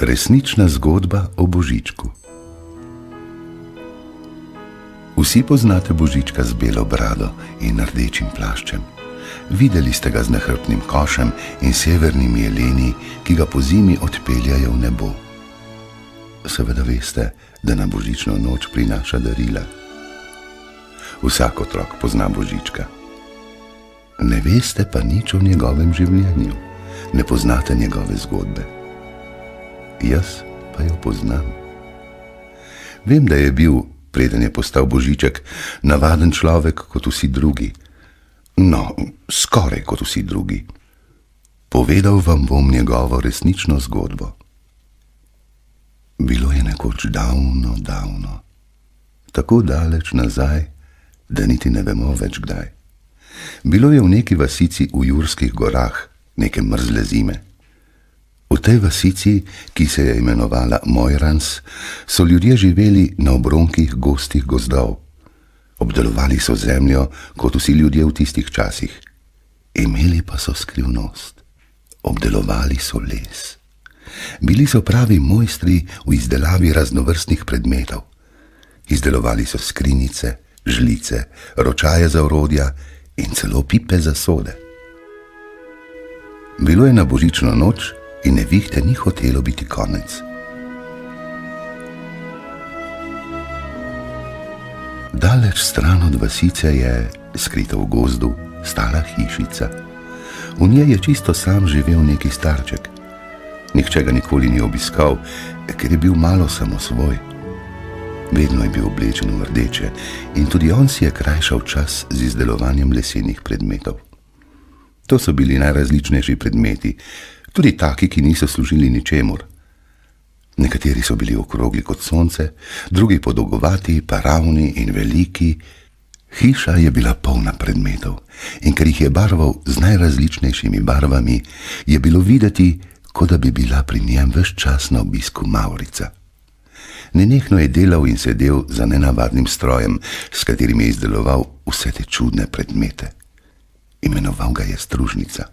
Resnična zgodba o Božičku. Vsi poznate Božička z belo brado in rdečim plaščem. Videli ste ga z nahrbtnim košem in severnimi jeleni, ki ga po zimi odpeljajo v nebo. Seveda veste, da na božično noč prinaša darila. Vsak otrok pozna Božička. Ne veste pa nič o njegovem življenju, ne poznate njegove zgodbe. Jaz pa jo poznam. Vem, da je bil, preden je postal Božiček, navaden človek kot vsi drugi. No, skoraj kot vsi drugi. Povedal vam bom njegovo resnično zgodbo. Bilo je nekoč davno, davno. Tako daleč nazaj, da niti ne vemo več kdaj. Bilo je v neki vasici v Jurskih gorah, neke mrzle zime. V tej vasici, ki se je imenovala Mojrans, so ljudje živeli na obronkih gostih gozdov. Obdelovali so zemljo, kot vsi ljudje v tistih časih. Imeli pa so skrivnost. Obdelovali so les. Bili so pravi mojstri v izdelavi raznovrstnih predmetov. Izdelovali so skrinjice, žlice, ročaje za orodja in celo pipe za sode. Bilo je na božično noč in nevihte ni hotelo biti konec. Daleč stran od vasice je, skrita v gozdu, stara hišica. V njej je čisto sam živel neki starček. Nihče ga nikoli ni obiskal, ker je bil malo samosvoj. Vedno je bil oblečen v rdeče in tudi on si je krajšal čas z izdelovanjem lesenih predmetov. To so bili najrazličnejši predmeti, tudi taki, ki niso služili ničemur. Nekateri so bili okrogli kot sonce, drugi podolgovati, pa ravni in veliki. Hiša je bila polna predmetov in ker jih je barval z najrazličnejšimi barvami, je bilo videti, kot da bi bila pri njem ves čas na obisku mavrica. Nenehno je delal in sedel za nenavadnim strojem, s katerim je izdeloval vse te čudne predmete. Imenoval ga je stružnica.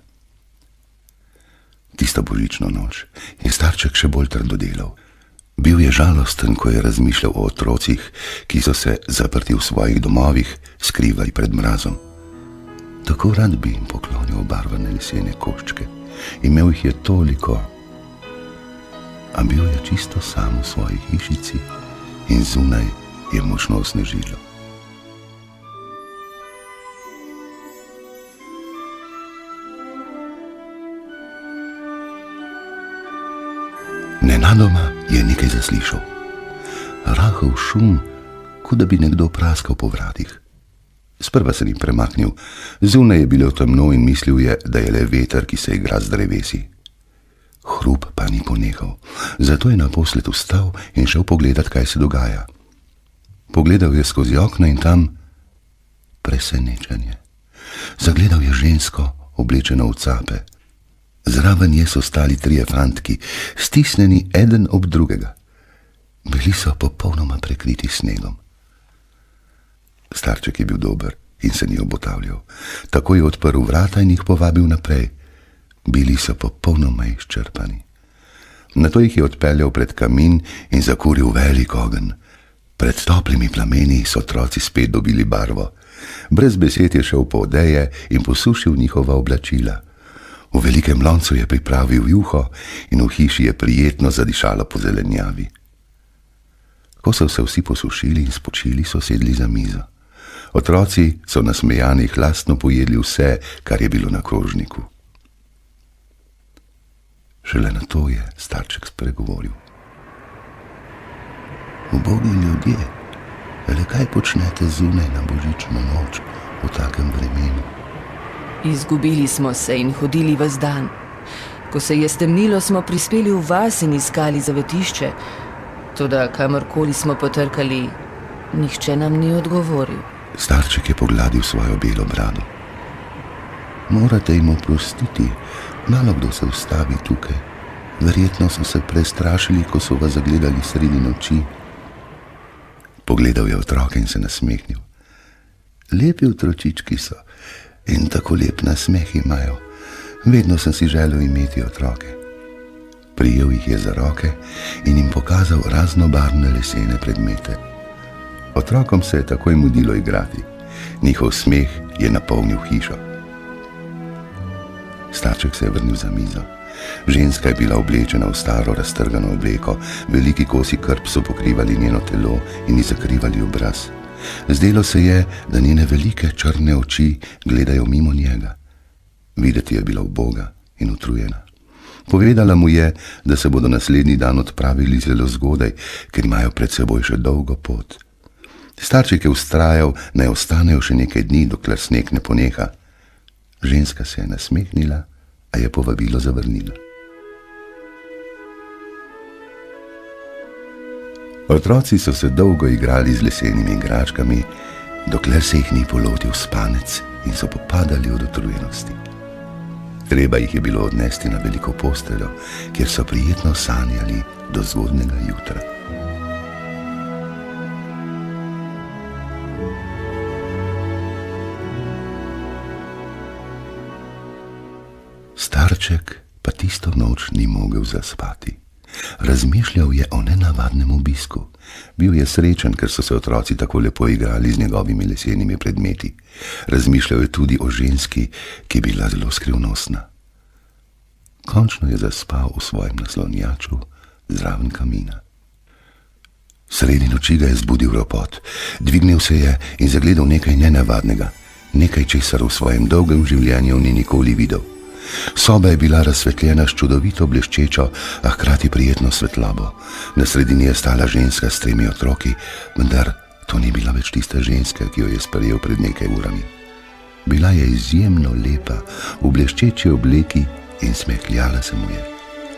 Tisto božično noč je starček še bolj trdo delal. Bil je žalosten, ko je razmišljal o otrocih, ki so se zaprti v svojih domovih, skrivali pred mrazom. Tako rad bi jim poklonil obarvane lesene koščke. Imel jih je toliko, a bil je čisto sam v svoji hišici in zunaj je močno snežilo. Nenadoma je nekaj zaslišal. Rahel šum, kot da bi nekdo praskal po vratih. Sprva se ni premaknil, zunaj je bilo temno in mislil je, da je le veter, ki se igra z drevesi. Hrup pa ni ponehal, zato je naposled vstal in šel pogledat, kaj se dogaja. Pogledal je skozi okno in tam presenečenje. Zagledal je žensko, oblečeno v cape. Zraven nje so stali trije fantki, stisnjeni eden ob drugega. Bili so popolnoma prekriti snegom. Starček je bil dober in se ni obotavljal. Tako je odprl vrata in jih povabil naprej. Bili so popolnoma izčrpani. Nato jih je odpeljal pred kamin in zakuril velik ogenj. Pred toplimi plameni so otroci spet dobili barvo. Brez besed je šel po odeje in posušil njihova oblačila. V velikem loncu je pripravil juho in v hiši je prijetno zadišalo po zelenjavi. Ko so se vsi posušili in spočili, so sedli za mizo. Otroci so nasmejani hlastno pojedli vse, kar je bilo na krožniku. Šele nato je starček spregovoril. Ubogi ljudje, le kaj počnete zunaj na božično noč v takem vremenu? Izgubili smo se in hodili ves dan. Ko se je stemnilo, smo prispeli v vas in iskali zavetišče. Toda kamorkoli smo potrkali, nihče nam ni odgovoril. Starček je pogladil svojo belo brado. Morate jim oprostiti, malo kdo se ustavi tukaj. Verjetno so se prestrašili, ko so vas zagledali sredi noči. Pogledal je otroke in se nasmehnil. Lepi otročički so in tako lep nasmeh imajo. Vedno sem si želel imeti otroke. Prijel jih je za roke in jim pokazal raznobarvne lesene predmete. Otrokom se je takoj mudilo igrati. Njihov smeh je napolnil hišo. Starček se je vrnil za mizo. Ženska je bila oblečena v staro raztrgano obleko, veliki kosi krp so pokrivali njeno telo in ji zakrivali obraz. Zdelo se je, da njene velike črne oči gledajo mimo njega. Videti je bila uboga in utrujena. Povedala mu je, da se bodo naslednji dan odpravili zelo zgodaj, ker imajo pred seboj še dolgo pot. Starček je vztrajal, naj ostanejo še nekaj dni, dokler sneg ne poneha. Ženska se je nasmehnila, a je povabilo zavrnila. Otroci so se dolgo igrali z lesenimi igračkami, dokler se jih ni polotil spanec in so popadali od utrujenosti. Treba jih je bilo odnesti na veliko posteljo, kjer so prijetno sanjali do zgodnjega jutra. Starček pa tisto noč ni mogel zaspati. Razmišljal je o nenavadnem obisku. Bil je srečen, ker so se otroci tako lepo igrali z njegovimi lesenimi predmeti. Razmišljal je tudi o ženski, ki je bila zelo skrivnostna. Končno je zaspal v svojem naslonjaču zraven kamina. Sredi noči ga je zbudil ropot. Dvignil se je in zagledal nekaj nenavadnega, nekaj, česar v svojem dolgem življenju ni nikoli videl. Soba je bila razsvetljena s čudovito bleščečo, a hkrati prijetno svetlobo. Na sredini je stala ženska s 3 otroki, vendar to ni bila več tista ženska, ki jo je sprejel pred nekaj urami. Bila je izjemno lepa, v bleščeči obleki in smehljala se mu je.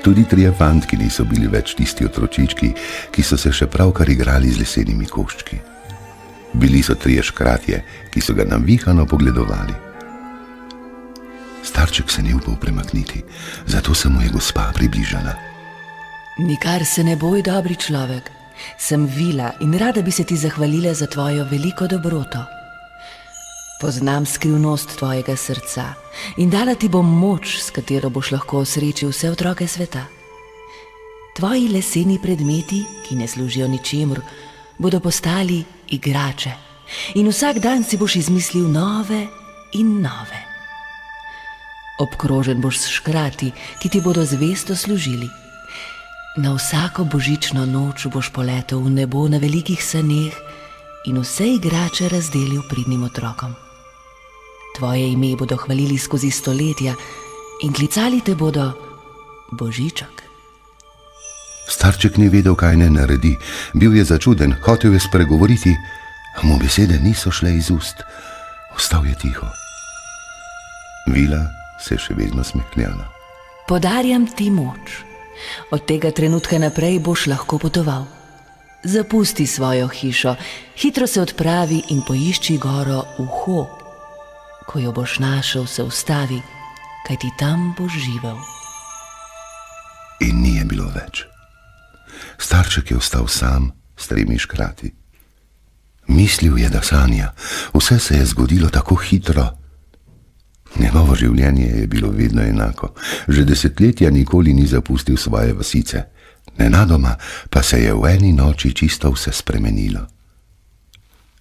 Tudi 3 fantki niso bili več tisti otročički, ki so se še pravkar igrali z lesenimi koščki. Bili so 3 škratje, ki so ga navihano pogledovali. Starček se ni upal premakniti, zato se mu je gospa približala. Nikar se ne boj, dobri človek. Sem Vila in rada bi se ti zahvalila za tvojo veliko dobroto. Poznam skrivnost tvojega srca in dala ti bom moč, s katero boš lahko osrečil vse otroke sveta. Tvoji leseni predmeti, ki ne služijo ničemur, bodo postali igrače in vsak dan si boš izmislil nove in nove. Obkrožen boš s škrati, ki ti bodo zvesto služili. Na vsako božično noč boš poletel v nebo na velikih saneh in vse igrače razdelil pridnim otrokom. Tvoje ime bodo hvalili skozi stoletja in klicali te bodo Božiček. Starček ni vedel, kaj naj naredi. Bil je začuden, hotel je spregovoriti, a mu besede niso šle iz ust. Ostal je tiho. Vila se je še vedno smehljala. Podarjam ti moč. Od tega trenutka naprej boš lahko potoval. Zapusti svojo hišo, hitro se odpravi in poišči goro Uho. Ko jo boš našel, se ustavi, kajti tam boš živel. In ni je bilo več. Starček je ostal sam s 3 škrati. Mislil je, da sanja. Vse se je zgodilo tako hitro. Njegovo življenje je bilo vedno enako. Že desetletja nikoli ni zapustil svoje vasice. Nenadoma pa se je v eni noči čisto vse spremenilo.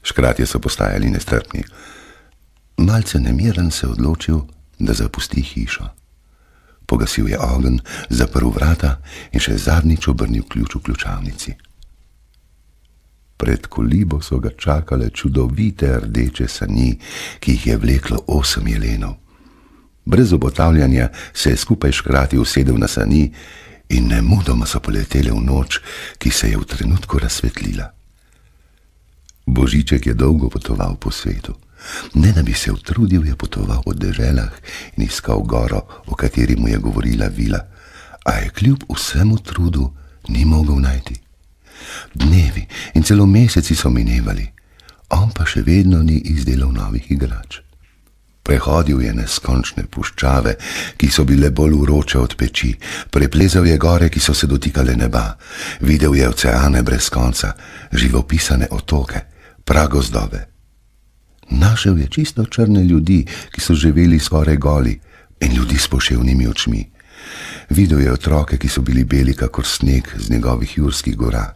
Škratje so postajali nestrpni. Malce nemiren se odločil, da zapusti hišo. Pogasil je ogenj, zaprl vrata in še zadnjič obrnil ključ v ključavnici. Pred kolibo so ga čakale čudovite rdeče sani, ki jih je vleklo 8 jelenov. Brez obotavljanja se je skupaj škrati usedel na sani in nemudoma so poletele v noč, ki se je v trenutku razsvetlila. Božiček je dolgo potoval po svetu. Ne da bi se utrudil, je potoval po deželah in iskal goro, o kateri mu je govorila Vila, a je kljub vsemu trudu ni mogel najti. Dnevi in celo meseci so minevali, on pa še vedno ni izdelal novih igrač. Prehodil je neskončne puščave, ki so bile bolj vroče od peči, preplezal je gore, ki so se dotikale neba, videl je oceane brez konca, živopisane otoke, pragozdove. Našel je čisto črne ljudi, ki so živeli skoraj goli, in ljudi s poševnimi očmi. Videl je otroke, ki so bili beli kakor sneg z njegovih jurskih gora,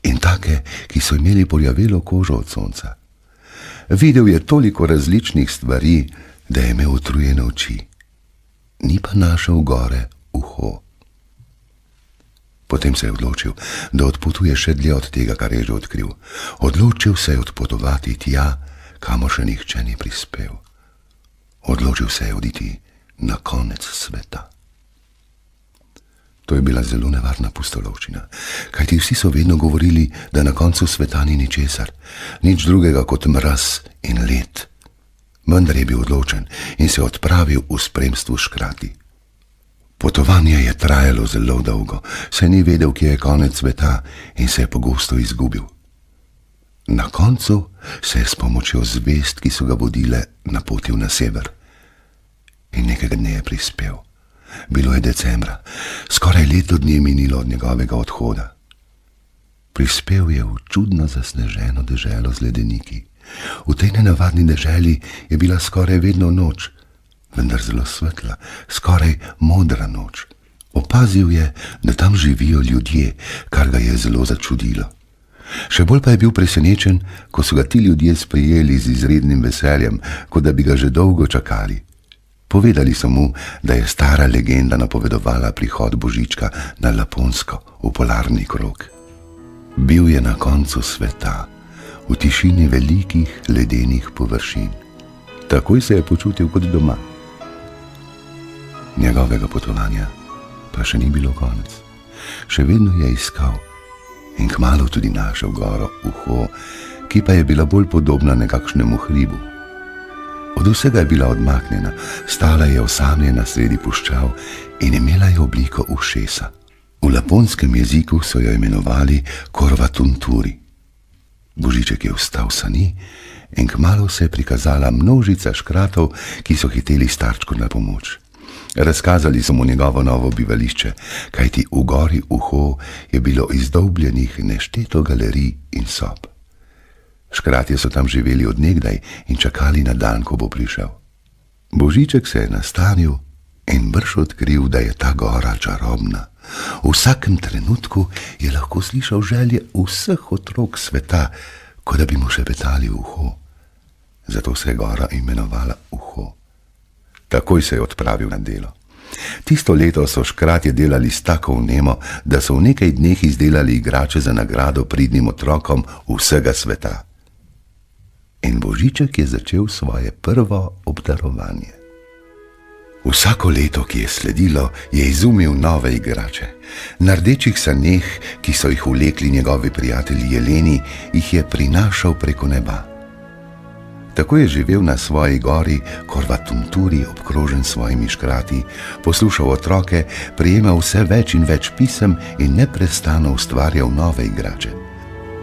in take, ki so imeli porjavelo kožo od sonca. Videl je toliko različnih stvari, da je imel utrujene oči. Ni pa našel gore uho. Potem se je odločil, da odpotuje še dlje od tega, kar je že odkril. Odločil se je odpotovati tja, kamor še nihče ni prispel. Odločil se je oditi na konec sveta. To je bila zelo nevarna pustolovščina, kajti vsi so vedno govorili, da na koncu sveta ni ničesar, nič drugega kot mraz in led. Vendar je bil odločen in se odpravil v spremstvu škrati. Potovanje je trajalo zelo dolgo, saj ni vedel, kje je konec sveta, in se je pogosto izgubil. Na koncu se je s pomočjo zvezd, ki so ga vodile, napotil na sever. In nekega dne je prispel. Bilo je decembra, skoraj leto dni je minilo od njegovega odhoda. Prispel je v čudno zasneženo deželo z ledeniki. V tej nenavadni deželi je bila skoraj vedno noč, vendar zelo svetla, skoraj modra noč. Opazil je, da tam živijo ljudje, kar ga je zelo začudilo. Še bolj pa je bil presenečen, ko so ga ti ljudje sprejeli z izrednim veseljem, kot da bi ga že dolgo čakali. Povedali so mu, da je stara legenda napovedovala prihod Božička na Laponsko, v polarni krog. Bil je na koncu sveta, v tišini velikih ledenih površin. Takoj se je počutil kot doma. Njegovega potovanja pa še ni bilo konec. Še vedno je iskal in kmalu tudi našel goro uho, ki pa je bila bolj podobna nekakšnemu hribu. Od vsega je bila odmaknjena, stala je osamljena sredi puščav in imela je obliko ušesa. V laponskem jeziku so jo imenovali Korvatunturi. Božiček je vstal s sani in kmalu se je prikazala množica škratov, ki so hiteli starčku na pomoč. Razkazali so mu njegovo novo bivališče, kajti v gori uho je bilo izdolbljenih nešteto galerij in sob. Škratje so tam živeli od nekdaj in čakali na dan, ko bo prišel. Božiček se je nastanil in brž odkril, da je ta gora čarobna. V vsakem trenutku je lahko slišal želje vseh otrok sveta, kot da bi mu šepetali v uho. Zato se je gora imenovala Uho. Takoj se je odpravil na delo. Tisto leto so škratje delali s tako vnemo, da so v nekaj dneh izdelali igrače za nagrado pridnim otrokom vsega sveta. In Božiček je začel svoje prvo obdarovanje. Vsako leto, ki je sledilo, je izumil nove igrače. Na rdečih saneh, ki so jih vlekli njegovi prijatelji jeleni, jih je prinašal preko neba. Tako je živel na svoji gori Korvatunturi, obkrožen s svojimi škrati, poslušal otroke, prejemal vse več in več pisem in neprestano ustvarjal nove igrače.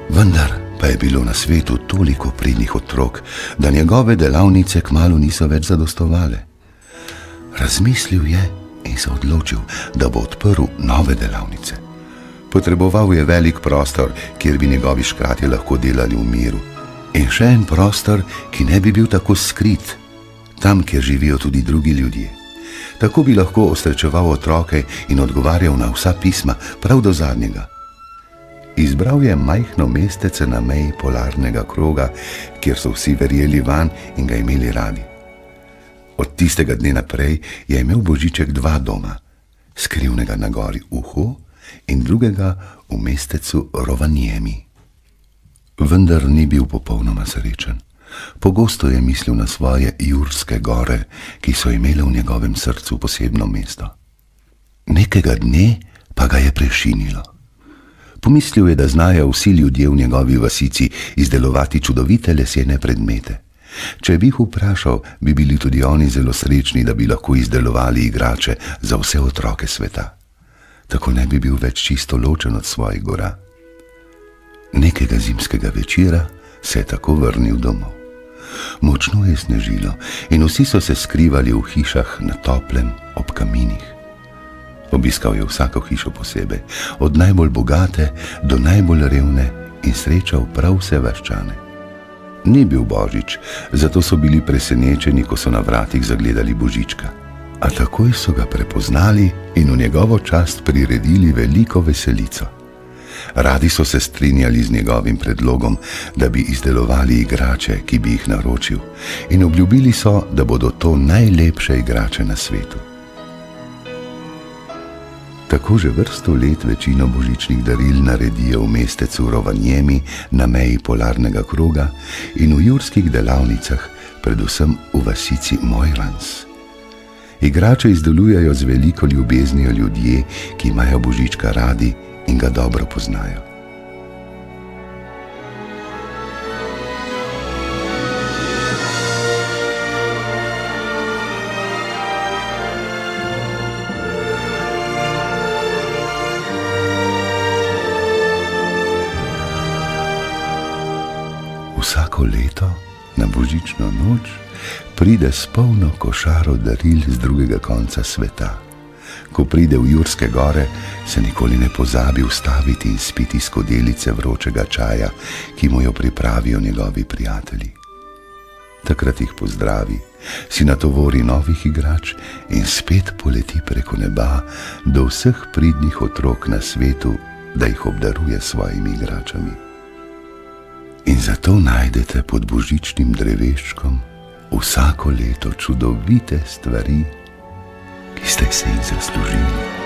Vendar pa je bilo na svetu toliko pridnih otrok, da njegove delavnice kmalu niso več zadostovale. Razmislil je in se odločil, da bo odprl nove delavnice. Potreboval je velik prostor, kjer bi njegovi škratje lahko delali v miru. In še en prostor, ki ne bi bil tako skrit, tam, kjer živijo tudi drugi ljudje. Tako bi lahko osrečeval otroke in odgovarjal na vsa pisma, prav do zadnjega. Izbral je majhno mestece na meji polarnega kroga, kjer so vsi verjeli vanj in ga imeli radi. Od tistega dne naprej je imel Božiček dva doma, skrivnega na gori Uho in drugega v mestecu Rovaniemi. Vendar ni bil popolnoma srečen. Pogosto je mislil na svoje jurske gore, ki so imele v njegovem srcu posebno mesto. Nekega dne pa ga je prešinilo. Pomislil je, da znajo vsi ljudje v njegovi vasici izdelovati čudovite lesene predmete. Če bi jih vprašal, bi bili tudi oni zelo srečni, da bi lahko izdelovali igrače za vse otroke sveta. Tako ne bi bil več čisto ločen od svojih gora. Nekega zimskega večera se je tako vrnil domov. Močno je snežilo in vsi so se skrivali v hišah na toplem ob kaminih. Obiskal je vsako hišo posebej, od najbolj bogate do najbolj revne, in srečal prav vse vaščane. Ni bil Božič, zato so bili presenečeni, ko so na vratih zagledali Božička. A takoj so ga prepoznali in v njegovo čast priredili veliko veselico. Radi so se strinjali z njegovim predlogom, da bi izdelovali igrače, ki bi jih naročil, in obljubili so, da bodo to najlepše igrače na svetu. Tako že vrsto let večino božičnih daril naredijo v mestecu Rovaniemi na meji polarnega kroga in v jurskih delavnicah, predvsem v vasici Mojrans. Igrače izdelujejo z veliko ljubeznijo ljudje, ki imajo Božička radi in ga dobro poznajo. Vsako leto na božično noč pride s polno košaro daril z drugega konca sveta. Ko pride v Jurske gore, se nikoli ne pozabi ustaviti in spiti skodelice vročega čaja, ki mu jo pripravijo njegovi prijatelji. Takrat jih pozdravi, si natovori novih igrač in spet poleti preko neba do vseh pridnih otrok na svetu, da jih obdaruje s svojimi igračami. In zato najdete pod božičnim dreveščkom vsako leto čudovite stvari, ki ste se jih zaslužili.